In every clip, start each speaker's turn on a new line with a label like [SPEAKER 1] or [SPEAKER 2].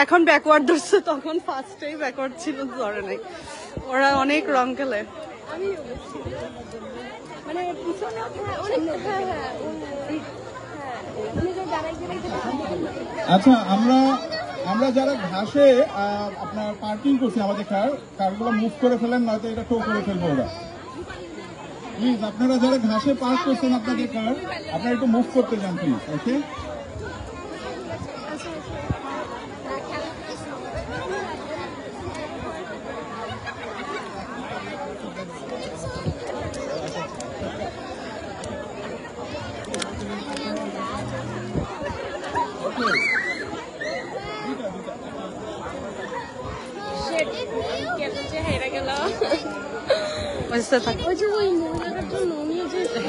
[SPEAKER 1] এখন ব্যাকওয়ার্ড ধরছে, তখন ফার্স্টেই ব্যাকওয়ার্ড ছিল, ধরে নাই। ওরা অনেক রং খেলে।
[SPEAKER 2] আচ্ছা, আমরা যারা ঘাসে আপনার পার্কিং করছি আমাদের কারগুলো মুভ করে ফেলেন, নয়তো এটা টো করে ফেলবো ওরা। প্লিজ আপনারা যারা ঘাসে পার্ক করছেন আপনাদের কার, আপনারা একটু মুভ করতে যান প্লিজ। ওকে,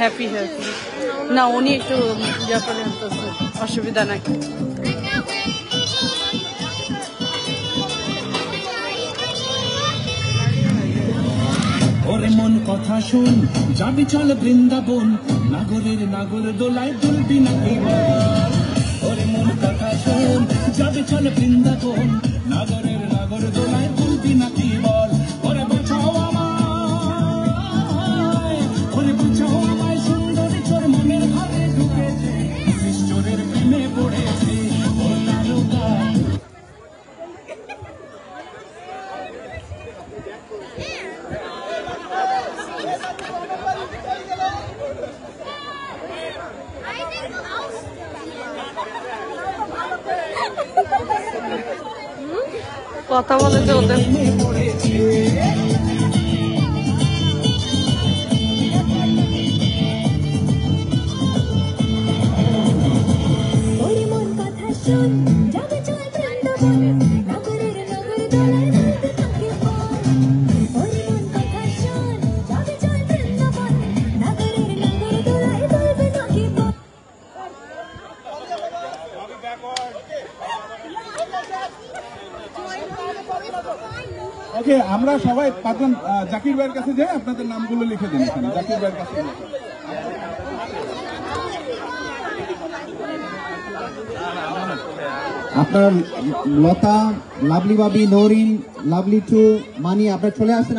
[SPEAKER 1] হ্যাপি না, উনি একটু অসুবিধা নাই।
[SPEAKER 3] ওরে মন কথা শুন, যাবি চল বৃন্দাবন, নাগরের নাগর দোলায় দুলবি নাকি। ওরে মন কথা শুন, যাবি চল বৃন্দাবন, নাগরের নাগর দোলায় দুলবি নাকি বল। ওরে বোঝাও আমায়, ওরে বোঝাও আমায়, সুন্দরী চোর মনের ঘরে ঢুকেছে, ঈশ্বরের প্রেমে পড়েছে ওর তারকা।
[SPEAKER 1] কথা বলে যে ওদের
[SPEAKER 2] ওকে, আমরা সবাই পাঠান জাকির ভাইয়ের কাছে যাই, আপনাদের নামগুলো লিখে দেন এখানে। জাকির ভাইয়ের কাছে
[SPEAKER 4] আপনার লতা, লাভলি বাবি, নরিন, লাভলি টু, মানি, আপনার চলে আসেন।